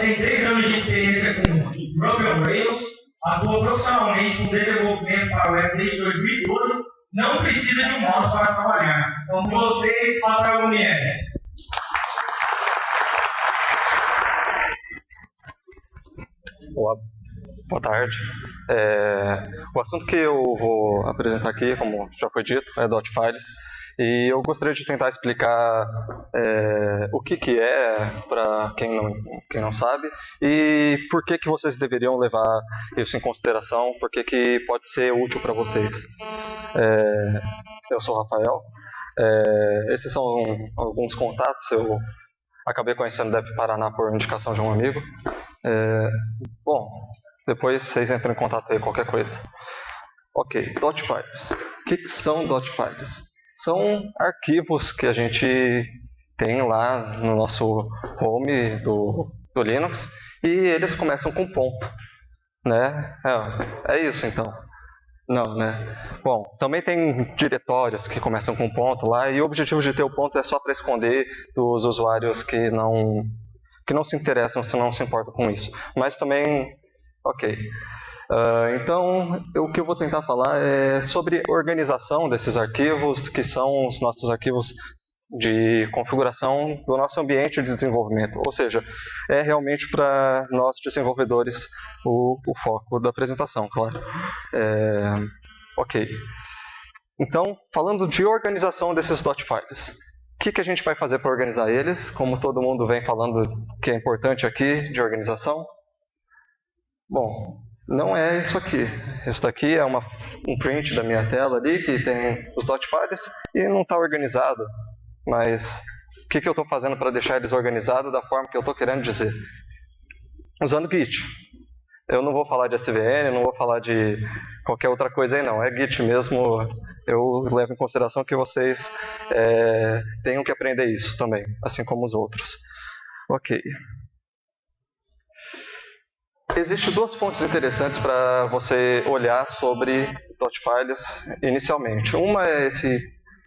tem 3 anos de experiência com Ruby on Rails, atua profissionalmente com desenvolvimento para o web desde 2012, não precisa de um mouse para trabalhar. Então, com vocês, Rafael Gumieri. Olá, boa tarde. O assunto que eu vou apresentar aqui, como já foi dito, é .files. E eu gostaria de tentar explicar o que é, para quem não sabe, e por que vocês deveriam levar isso em consideração, por que pode ser útil para vocês. Eu sou o Rafael. Esses são alguns contatos. Eu acabei conhecendo o Dev Paraná por indicação de um amigo. Bom, depois vocês entram em contato aí, qualquer coisa. Ok, .files. O que são .files? São arquivos que a gente tem lá no nosso home do Linux e eles começam com ponto, né? É isso então. Não, né? Bom, também tem diretórios que começam com ponto lá e o objetivo de ter o ponto é só para esconder dos usuários que não se interessam, se não se importam com isso. Mas também, ok. Então, o que eu vou tentar falar é sobre organização desses arquivos, que são os nossos arquivos de configuração do nosso ambiente de desenvolvimento. Ou seja, é realmente para nós desenvolvedores o foco da apresentação, claro. Ok. Então, falando de organização desses .files. O que a gente vai fazer para organizar eles? Como todo mundo vem falando que é importante aqui de organização. Bom, não é isso aqui. Isso daqui é um print da minha tela ali que tem os .files e não está organizado. Mas o que eu estou fazendo para deixar eles organizados da forma que eu estou querendo dizer? Usando Git. Eu não vou falar de SVN, não vou falar de qualquer outra coisa aí não. É Git mesmo. Eu levo em consideração que vocês tenham que aprender isso também, assim como os outros. Ok. Existem duas fontes interessantes para você olhar sobre .files inicialmente. Uma é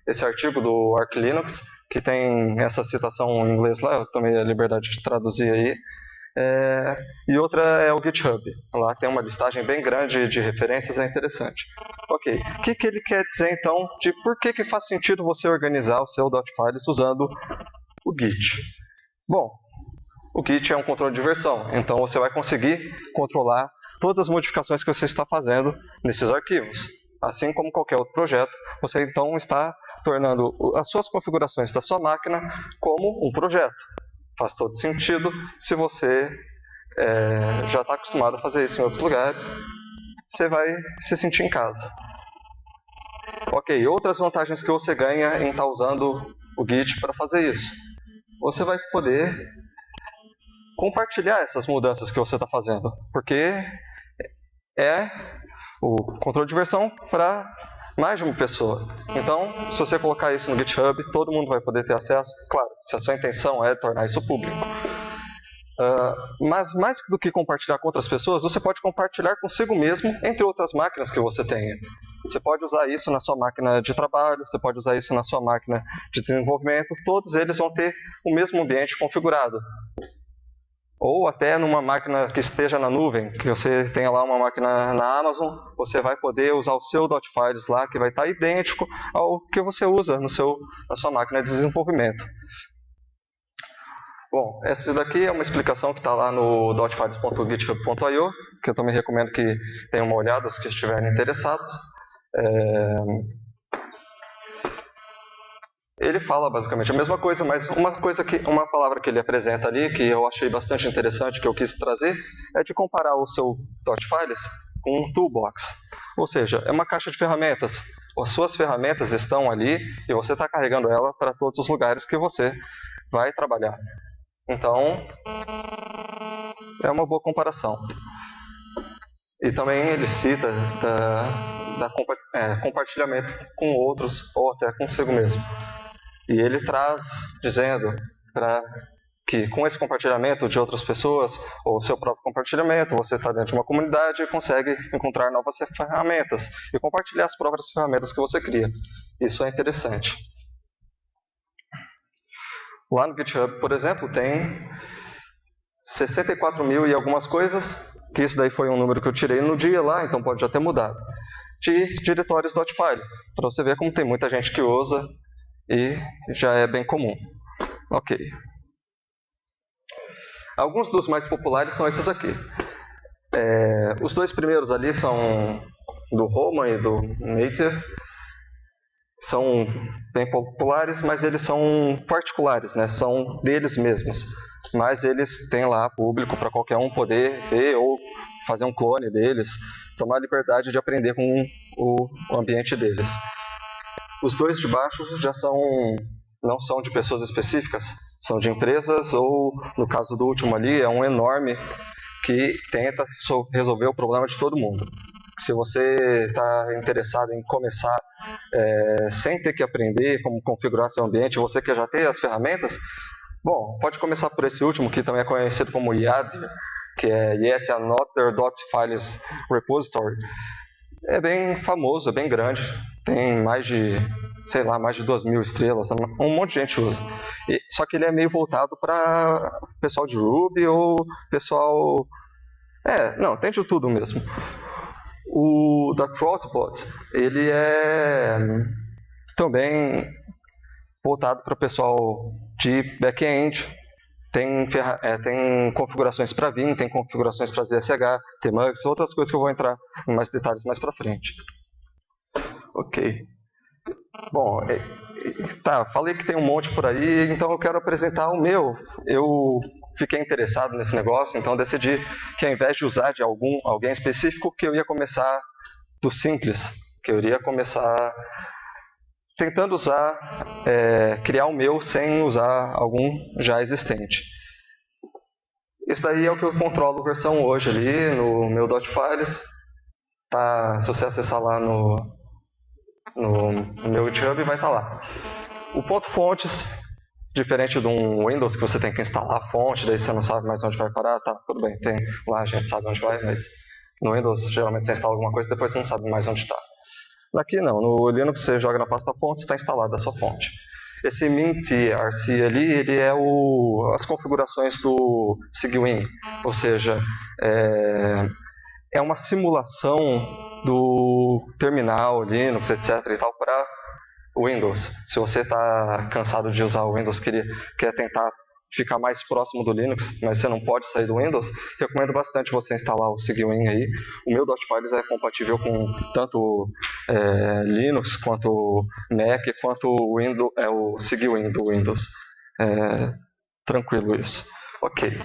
esse artigo do Arch Linux, que tem essa citação em inglês lá, eu tomei a liberdade de traduzir aí. E outra é o GitHub. Lá tem uma listagem bem grande de referências, é interessante. Ok, o que ele quer dizer então de por que faz sentido você organizar o seu .files usando o Git? Bom, o Git é um controle de versão, então você vai conseguir controlar todas as modificações que você está fazendo nesses arquivos. Assim como qualquer outro projeto, você então está tornando as suas configurações da sua máquina como um projeto. Faz todo sentido se você já está acostumado a fazer isso em outros lugares, você vai se sentir em casa. Ok, outras vantagens que você ganha em estar usando o Git para fazer isso. Você vai poder compartilhar essas mudanças que você está fazendo, porque é o controle de versão para mais de uma pessoa. Então, se você colocar isso no GitHub, todo mundo vai poder ter acesso. Claro, se a sua intenção é tornar isso público. Mas mais do que compartilhar com outras pessoas, você pode compartilhar consigo mesmo entre outras máquinas que você tenha. Você pode usar isso na sua máquina de trabalho, você pode usar isso na sua máquina de desenvolvimento. Todos eles vão ter o mesmo ambiente configurado. Ou até numa máquina que esteja na nuvem, que você tenha lá uma máquina na Amazon, você vai poder usar o seu .files lá, que vai estar idêntico ao que você usa na sua máquina de desenvolvimento. Bom, essa daqui é uma explicação que está lá no .files.github.io, que eu também recomendo que tenham uma olhada, se estiverem interessados. Ele fala basicamente a mesma coisa, mas uma palavra que ele apresenta ali, que eu achei bastante interessante, que eu quis trazer, é de comparar o seu .files com um toolbox. Ou seja, é uma caixa de ferramentas. As suas ferramentas estão ali e você está carregando ela para todos os lugares que você vai trabalhar. Então, é uma boa comparação. E também ele cita compartilhamento com outros ou até consigo mesmo. E ele traz dizendo que com esse compartilhamento de outras pessoas, ou seu próprio compartilhamento, você está dentro de uma comunidade e consegue encontrar novas ferramentas e compartilhar as próprias ferramentas que você cria. Isso é interessante. Lá no GitHub, por exemplo, tem 64 mil e algumas coisas, que isso daí foi um número que eu tirei no dia lá, então pode já ter mudado, de diretórios .files, para você ver como tem muita gente que usa e já é bem comum. Ok. Alguns dos mais populares são esses aqui. Os dois primeiros ali são do Roman e do Mathias. São bem populares, mas eles são particulares, né? São deles mesmos. Mas eles têm lá público para qualquer um poder ver ou fazer um clone deles, tomar a liberdade de aprender com o ambiente deles. Os dois de baixo já não são de pessoas específicas, são de empresas ou, no caso do último ali, é um enorme que tenta resolver o problema de todo mundo. Se você está interessado em começar sem ter que aprender como configurar seu ambiente, você que já tem as ferramentas, bom, pode começar por esse último, que também é conhecido como YAD, que é Yet Another .files Repository. É bem famoso, é bem grande, tem mais de 2.000 estrelas, um monte de gente usa. Só que ele é meio voltado para pessoal de Ruby ou pessoal... tem de tudo mesmo. O da Throttbot, ele é também voltado para o pessoal de back-end. Tem configurações para Vim, tem configurações para ZSH, Tmux, outras coisas que eu vou entrar em mais detalhes mais para frente. Ok. Bom, falei que tem um monte por aí, então eu quero apresentar o meu. Eu fiquei interessado nesse negócio, então decidi que ao invés de usar de alguém específico, que eu ia começar do simples, que eu iria começar tentando criar o meu sem usar algum já existente. Isso daí é o que eu controlo versão hoje ali no meu .files. Se você acessar lá no meu GitHub, vai estar lá. O ponto fontes, diferente de um Windows que você tem que instalar a fonte, daí você não sabe mais onde vai parar, tá, tudo bem, tem lá a gente sabe onde vai, mas no Windows geralmente você instala alguma coisa e depois você não sabe mais onde está. Aqui não, no Linux você joga na pasta fonte, está instalada a sua fonte. Esse mintrc ali, ele é as configurações do Cygwin, ou seja, é uma simulação do terminal, Linux, etc. e tal, para Windows. Se você está cansado de usar o Windows, quer tentar ficar mais próximo do Linux, mas você não pode sair do Windows, recomendo bastante você instalar o Cygwin aí. O meu .files é compatível com tanto Linux, quanto Mac, quanto o Cygwin do Windows. Tranquilo isso. Ok.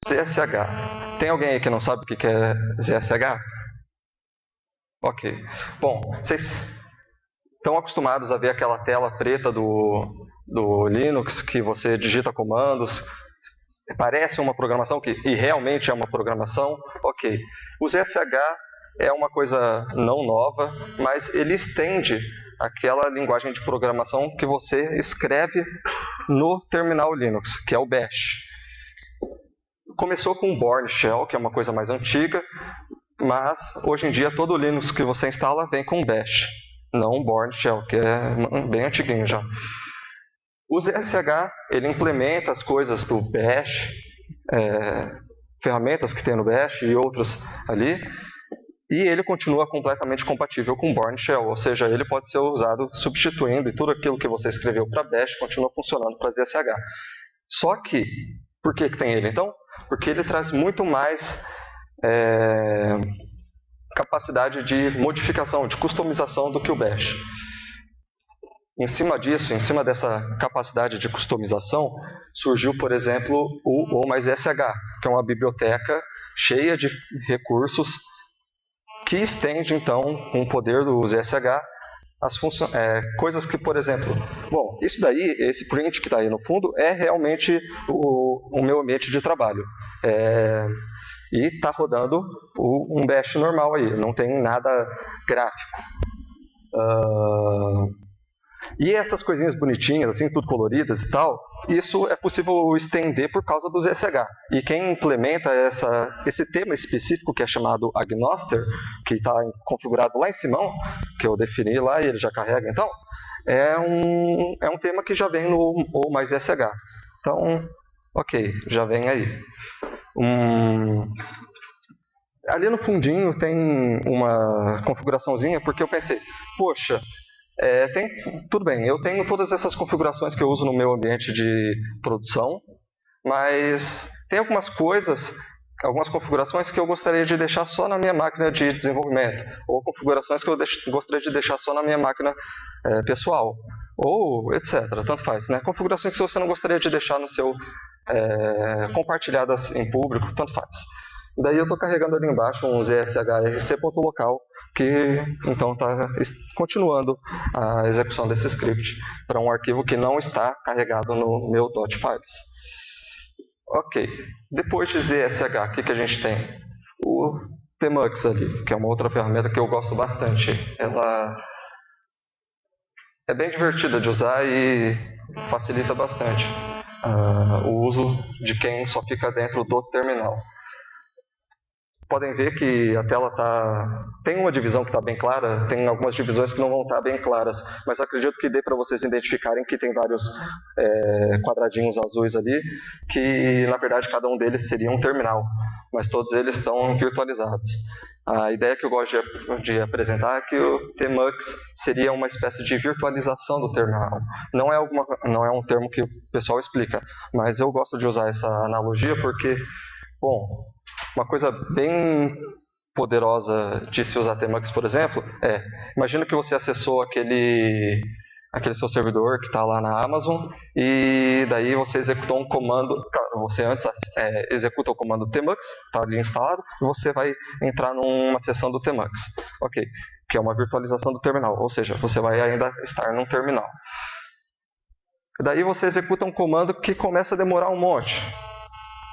ZSH. Tem alguém aí que não sabe o que é ZSH? Ok. Bom, vocês estão acostumados a ver aquela tela preta do Linux, que você digita comandos, parece uma programação, e realmente é uma programação? Ok. O ZSH é uma coisa não nova, mas ele estende aquela linguagem de programação que você escreve no terminal Linux, que é o Bash. Começou com o Bourne Shell, que é uma coisa mais antiga, mas hoje em dia todo Linux que você instala vem com Bash, não o Bourne Shell, que é bem antiguinho já. O ZSH, ele implementa as coisas do Bash, ferramentas que tem no Bash e outros ali, e ele continua completamente compatível com Bourne Shell, ou seja, ele pode ser usado substituindo, e tudo aquilo que você escreveu para Bash continua funcionando para ZSH. Só que, por que tem ele então? Porque ele traz muito mais capacidade de modificação, de customização do que o Bash. Em cima disso, em cima dessa capacidade de customização, surgiu, por exemplo, o O+SH, que é uma biblioteca cheia de recursos que estende, então, com o poder do ZSH, coisas que, por exemplo, bom, isso daí, esse print que está aí no fundo, é realmente o meu ambiente de trabalho. E está rodando um Bash normal aí, não tem nada gráfico. E essas coisinhas bonitinhas, assim, tudo coloridas e tal, isso é possível estender por causa do ZSH. E quem implementa esse tema específico, que é chamado Agnoster, que está configurado lá em cima, que eu defini lá e ele já carrega, então, é um tema que já vem no O+SH. Então, Ok, já vem aí. Ali no fundinho tem uma configuraçãozinha, porque eu pensei, poxa, tudo bem, eu tenho todas essas configurações que eu uso no meu ambiente de produção, mas tem algumas coisas, algumas configurações que eu gostaria de deixar só na minha máquina de desenvolvimento, ou configurações que eu gostaria de deixar só na minha máquina pessoal, ou etc. Tanto faz, né? Configurações que você não gostaria de deixar no seu compartilhadas em público, tanto faz. Daí eu estou carregando ali embaixo um zshrc.local, que então está continuando a execução desse script para um arquivo que não está carregado no meu .files. Ok, depois de zsh, o que a gente tem? O tmux ali, que é uma outra ferramenta que eu gosto bastante. Ela é bem divertida de usar e facilita bastante o uso de quem só fica dentro do terminal. Podem ver que a tela tem uma divisão que está bem clara, tem algumas divisões que não vão estar bem claras, mas acredito que dê para vocês identificarem que tem vários quadradinhos azuis ali, que na verdade cada um deles seria um terminal, mas todos eles estão virtualizados. A ideia que eu gosto de apresentar é que o tmux seria uma espécie de virtualização do terminal. Não é um termo que o pessoal explica, mas eu gosto de usar essa analogia porque, bom, uma coisa bem poderosa de se usar tmux, por exemplo, imagina que você acessou aquele seu servidor que está lá na Amazon e daí você executou um comando, você antes executa o comando tmux, está ali instalado, e você vai entrar numa seção do tmux, ok, que é uma virtualização do terminal, ou seja, você vai ainda estar num terminal. Daí você executa um comando que começa a demorar um monte.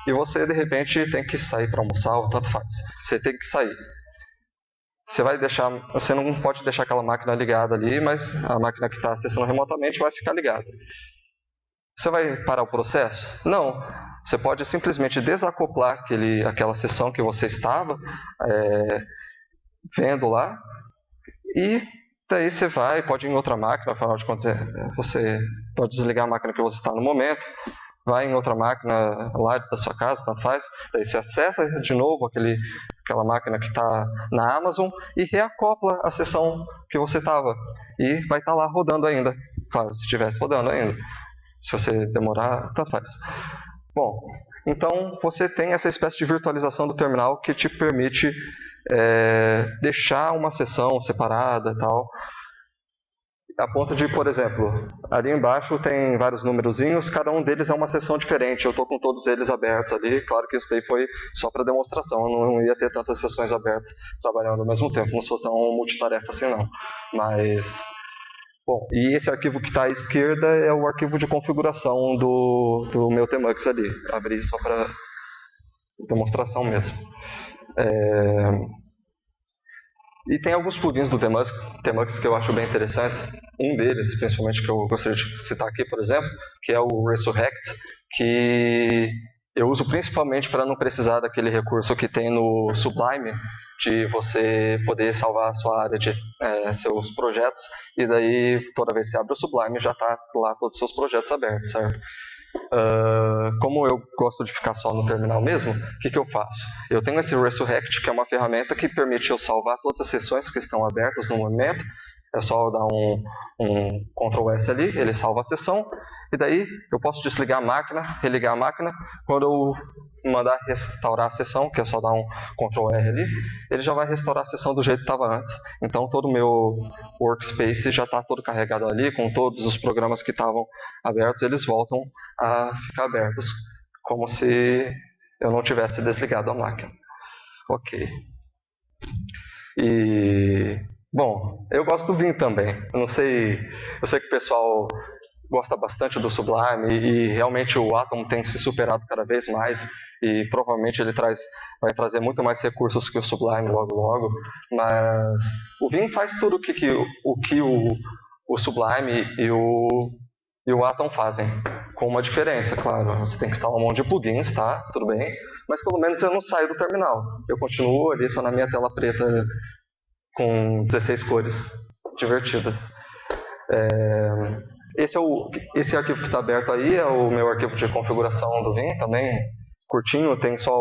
E você, de repente, tem que sair para almoçar, ou tanto faz. Você tem que sair. Você não pode deixar aquela máquina ligada ali, mas a máquina que está acessando remotamente vai ficar ligada. Você vai parar o processo? Não. Você pode simplesmente desacoplar aquela sessão que você estava vendo lá, e daí você pode ir em outra máquina, afinal de contas, você pode desligar a máquina que você está no momento, vai em outra máquina lá da sua casa, tanto faz, daí você acessa de novo aquela máquina que está na Amazon e reacopla a sessão que você estava. E vai estar lá rodando ainda. Claro, se estivesse rodando ainda. Se você demorar, tanto faz. Bom, então você tem essa espécie de virtualização do terminal que te permite deixar uma sessão separada e tal. A ponto de, por exemplo, ali embaixo tem vários numerozinhos, cada um deles é uma sessão diferente. Eu estou com todos eles abertos ali. Claro que isso daí foi só para demonstração. Eu não ia ter tantas sessões abertas trabalhando ao mesmo tempo. Não sou tão multitarefa assim, não. Mas, bom, e esse arquivo que está à esquerda é o arquivo de configuração do meu tmux ali. Abri só para demonstração mesmo. E tem alguns plugins do tmux que eu acho bem interessantes. Um deles, principalmente, que eu gostaria de citar aqui, por exemplo, que é o Resurrect, que eu uso principalmente para não precisar daquele recurso que tem no Sublime, de você poder salvar a sua área de seus projetos, e daí toda vez que você abre o Sublime já está lá todos os seus projetos abertos, certo? Como eu gosto de ficar só no terminal mesmo, o que eu faço? Eu tenho esse Resurrect, que é uma ferramenta que permite eu salvar todas as sessões que estão abertas no momento. É só dar um Ctrl S ali, ele salva a sessão, e daí eu posso desligar a máquina, religar a máquina. Quando eu mandar restaurar a sessão, que é só dar um Ctrl R ali, ele já vai restaurar a sessão do jeito que estava antes. Então todo o meu workspace já está todo carregado ali, com todos os programas que estavam abertos, eles voltam a ficar abertos, como se eu não tivesse desligado a máquina. Ok. Bom, eu gosto do Vim também. Eu sei que o pessoal gosta bastante do Sublime e realmente o Atom tem se superado cada vez mais e provavelmente ele vai trazer muito mais recursos que o Sublime logo, mas o Vim faz tudo o que o Sublime e o Atom fazem, com uma diferença, claro. Você tem que instalar um monte de plugins, tá? Tudo bem, mas pelo menos eu não saio do terminal. Eu continuo ali só na minha tela preta com 16 cores divertidas. esse arquivo que está aberto aí é o meu arquivo de configuração do Vim, também curtinho, tem só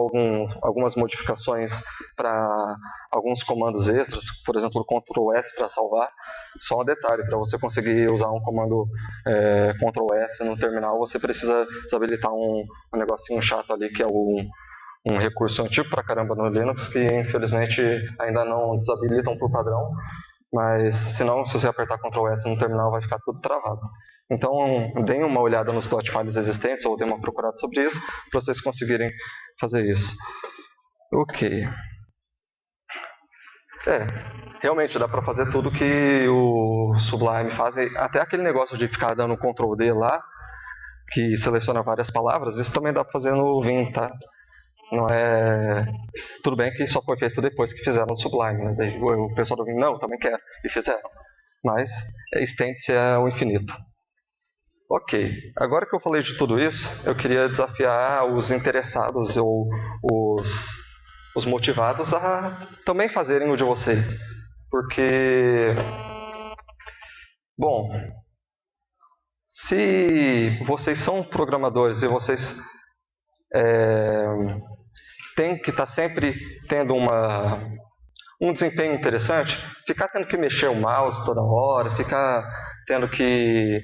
algumas modificações para alguns comandos extras, por exemplo, Ctrl S para salvar. Só um detalhe, para você conseguir usar um comando Ctrl S no terminal, você precisa desabilitar um negocinho chato ali, que é um recurso antigo pra caramba no Linux, que infelizmente ainda não desabilitam por padrão, mas senão, se você apertar Ctrl S no terminal, vai ficar tudo travado. Então, deem uma olhada nos files existentes, ou deem uma procurada sobre isso, para vocês conseguirem fazer isso. Ok. Realmente dá para fazer tudo que o Sublime faz, até aquele negócio de ficar dando Ctrl D lá, que seleciona várias palavras, isso também dá para fazer no Vim, tá? Não é... Tudo bem que só foi feito depois que fizeram o Sublime, né? Daí o pessoal do Vim, não, também quero, e fizeram. Mas estende-se ao infinito. Ok, agora que eu falei de tudo isso, eu queria desafiar os interessados ou os motivados a também fazerem o de vocês. Porque, bom, se vocês são programadores e vocês têm que estar sempre tendo um desempenho interessante, ficar tendo que mexer o mouse toda hora, ficar tendo que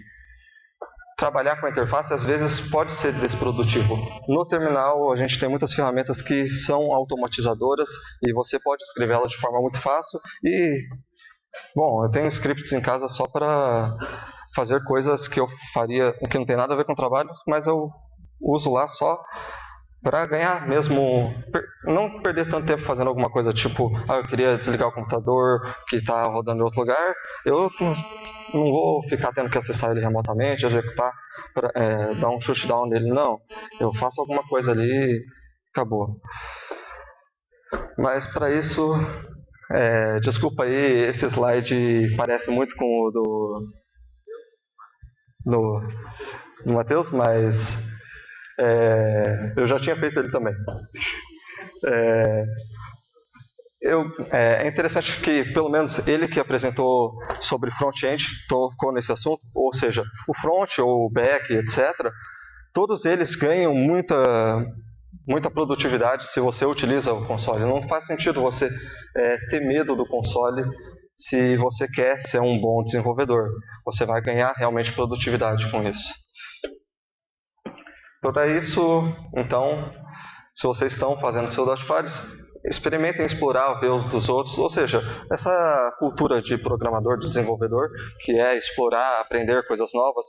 trabalhar com a interface, às vezes pode ser desprodutivo. No terminal, a gente tem muitas ferramentas que são automatizadoras e você pode escrevê-las de forma muito fácil. E, bom, eu tenho scripts em casa só para fazer coisas que eu faria, que não tem nada a ver com trabalho, mas eu uso lá só para ganhar mesmo, não perder tanto tempo fazendo alguma coisa tipo, eu queria desligar o computador que está rodando em outro lugar, eu não vou ficar tendo que acessar ele remotamente, executar, dar um shutdown nele, não. Eu faço alguma coisa ali e acabou. Mas para isso, desculpa aí, esse slide parece muito com o do Matheus, mas eu já tinha feito ele também. É interessante que, pelo menos, ele que apresentou sobre front-end tocou nesse assunto, ou seja, o front ou o back, etc., todos eles ganham muita produtividade se você utiliza o console. Não faz sentido você ter medo do console se você quer ser um bom desenvolvedor. Você vai ganhar realmente produtividade com isso. Para isso, então, se vocês estão fazendo seus dashboards, experimentem explorar, ver os dos outros, ou seja, essa cultura de programador, de desenvolvedor, que é explorar, aprender coisas novas.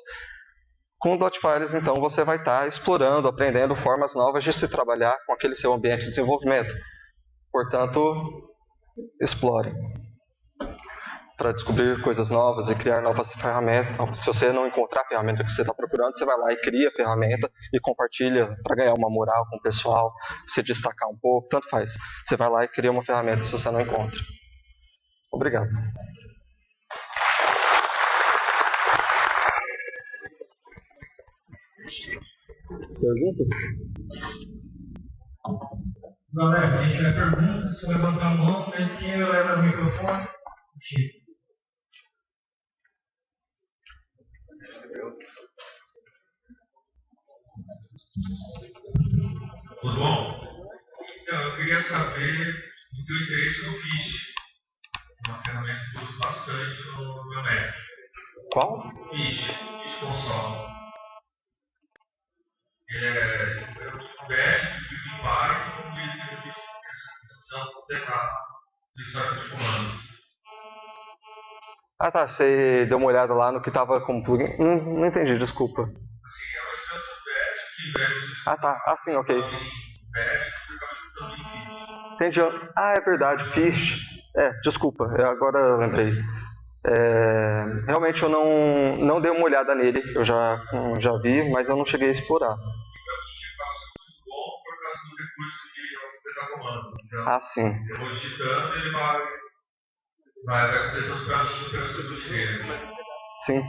Com o .files, então, você vai estar explorando, aprendendo formas novas de se trabalhar com aquele seu ambiente de desenvolvimento. Portanto, explore para descobrir coisas novas e criar novas ferramentas. Se você não encontrar a ferramenta que você está procurando, você vai lá e cria a ferramenta e compartilha para ganhar uma moral com o pessoal, se destacar um pouco, tanto faz. Você vai lá e cria uma ferramenta se você não encontra. Obrigado. Perguntas? Galera, quem tiver perguntas, se levantar a mão, na esquina, leva o microfone. Tudo bom? Então, eu queria saber o teu interesse no Fish. Uma ferramenta que eu uso bastante no meu Mac. Qual? Fish Console. Eu converso, escrito em Python e depois essa questão do histórico de comandos. Ah tá, você deu uma olhada lá no que estava como plugin? Não entendi, desculpa. Assim, é uma instância do Bash que em vez de você Ah tá, sim, ok. em Bash, você acaba escutando em Fish. Entendi. Ah, é verdade, Fish. Desculpa, agora eu lembrei. Realmente eu não dei uma olhada nele, eu já vi, mas eu não cheguei a explorar. Para mim, acaba sendo muito bom por causa do recurso de completar comando. Então, Ah, sim. eu vou digitando e ele vai completando para mim pelo seu dinheiro. Sim.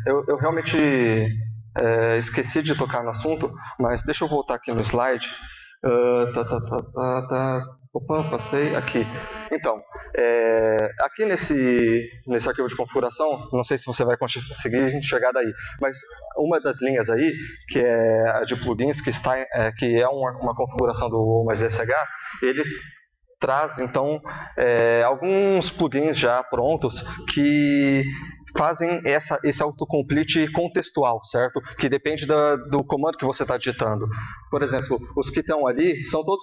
Eu realmente esqueci de tocar no assunto, mas deixa eu voltar aqui no slide. Opa, passei aqui. Então, aqui nesse arquivo de configuração, não sei se você vai conseguir chegar daí, mas uma das linhas aí, que é a de plugins, que é uma configuração do OMSSH, ele traz, então, alguns plugins já prontos que fazem esse autocomplete contextual, certo? Que depende do comando que você está digitando. Por exemplo, os que estão ali são todos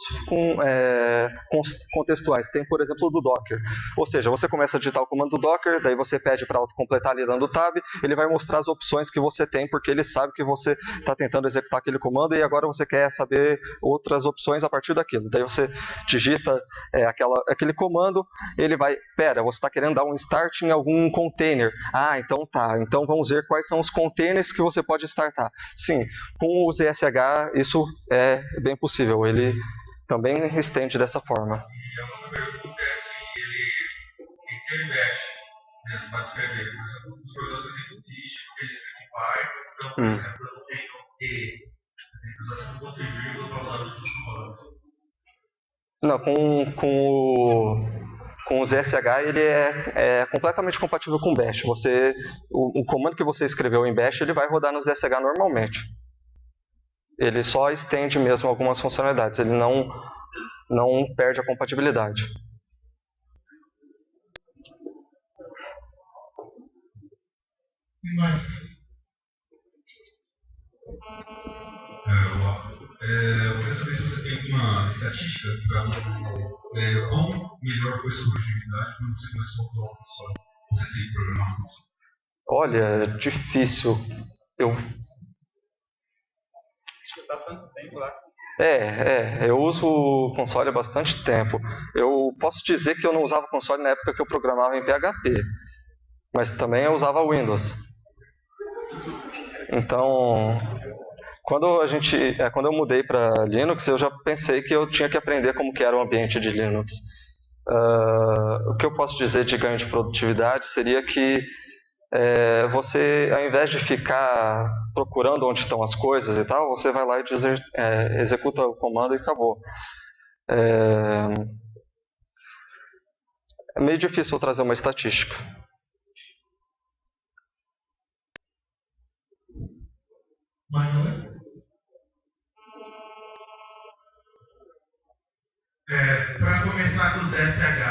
contextuais. Tem, por exemplo, o do Docker. Ou seja, você começa a digitar o comando do Docker, daí você pede para autocompletar ali dando Tab, ele vai mostrar as opções que você tem, porque ele sabe que você está tentando executar aquele comando e agora você quer saber outras opções a partir daquilo. Daí você digita aquele comando, ele vai, você está querendo dar um start em algum container. Ah, então tá. Então vamos ver quais são os containers que você pode startar. Sim, com o ZSH isso é bem possível. Ele também estende dessa forma. E a outra pergunta é se ele mexe mesmo para escrever. Por exemplo, os programas executísticos, ele escreve em Python. Então, por exemplo, eu não tenho E. Eu tenho que usar um ponto e vírgula para usar os comandos. Não, com o ZSH ele é completamente compatível com Bash. O comando que você escreveu em Bash ele vai rodar no ZSH normalmente. Ele só estende mesmo algumas funcionalidades, ele não perde a compatibilidade. Eu queria saber se você tem alguma estatística para quão melhor foi sua produtividade quando você começou a falar com console, você sem programar com console. Olha, difícil. Tá tanto tempo lá. Eu uso o console há bastante tempo. Eu posso dizer que eu não usava console na época que eu programava em PHP, mas também eu usava Windows. Então, quando eu mudei para Linux, eu já pensei que eu tinha que aprender como que era o ambiente de Linux. O que eu posso dizer de ganho de produtividade seria que você, ao invés de ficar procurando onde estão as coisas e tal, você vai lá e executa o comando e acabou. É meio difícil trazer uma estatística. Para começar com o ZSH,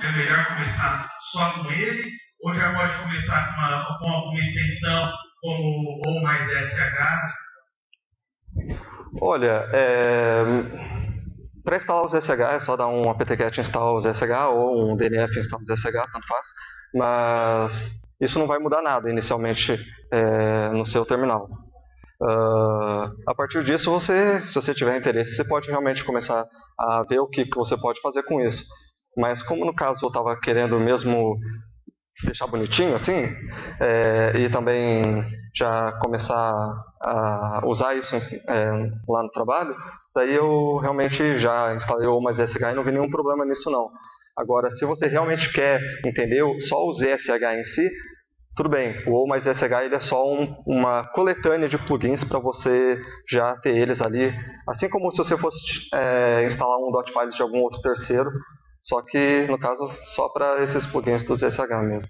é melhor começar só com ele ou já pode começar com alguma extensão como ou mais ZSH? Olha, para instalar o ZSH é só dar um apt-get install ZSH ou um dnf install ZSH, tanto faz, mas isso não vai mudar nada inicialmente no seu terminal. A partir disso, se você tiver interesse, você pode realmente começar a ver o que você pode fazer com isso. Mas como no caso eu estava querendo mesmo deixar bonitinho assim, e também já começar a usar isso lá no trabalho, daí eu realmente já instalei o OMSSH e não vi nenhum problema nisso não. Agora, se você realmente quer entender só o ZSH em si, tudo bem, o OMSSH ele é só uma coletânea de plugins para você já ter eles ali, assim como se você fosse instalar um .files de algum outro terceiro, só que, no caso, só para esses plugins do ZSH mesmo.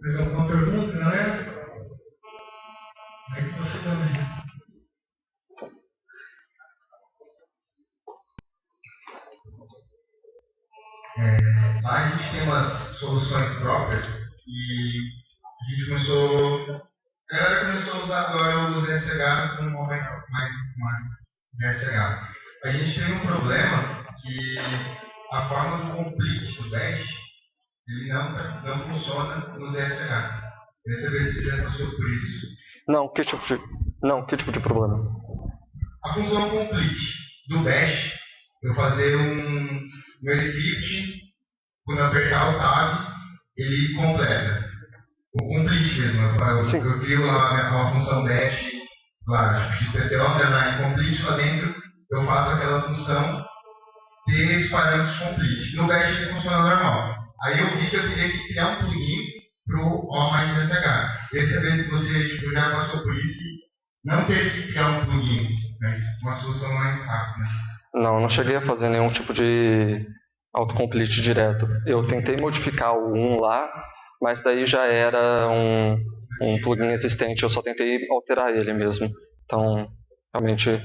Mais alguma pergunta, galera? Aí você também. Lá a gente tem umas soluções próprias e a gente começou. A galera começou a usar agora o ZSH com mais ZSH. A gente tem um problema que a forma do complete do Bash ele não funciona no ZSH. Queria saber se já passou por isso. Que tipo de problema? A função complete do Bash, eu fazer meu script, quando eu apertar o tab, ele completa. O complete mesmo. Eu crio lá uma função dash, lá, XPTO, underline complete, lá dentro eu faço aquela função ter esses parâmetros complete. No Bash ele funciona normal. Aí eu vi que eu teria que criar um plugin para o O mais SH. Queria saber se você já passou por isso não teve que criar um plugin, mas uma solução mais rápida. Não cheguei a fazer nenhum tipo de autocomplete direto. Eu tentei modificar o 1 lá, mas daí já era um plugin existente, eu só tentei alterar ele mesmo. Então, realmente...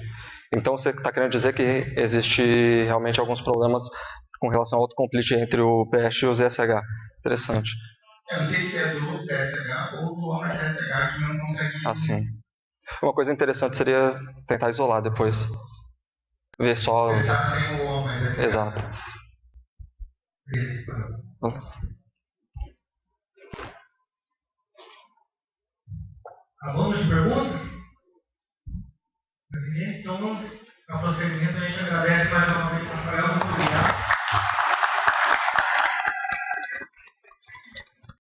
Então você está querendo dizer que existe realmente alguns problemas com relação ao autocomplete entre o PST e o ZSH. Interessante. Eu não sei se é do ZSH ou do OpenSSH que não consegue... Assim. Uma coisa interessante seria tentar isolar depois. Ver só... Pensar sem o OpenSSH. Exato. Acabamos de perguntas? Então, a prosseguimento, a gente agradece mais uma vez, Rafael.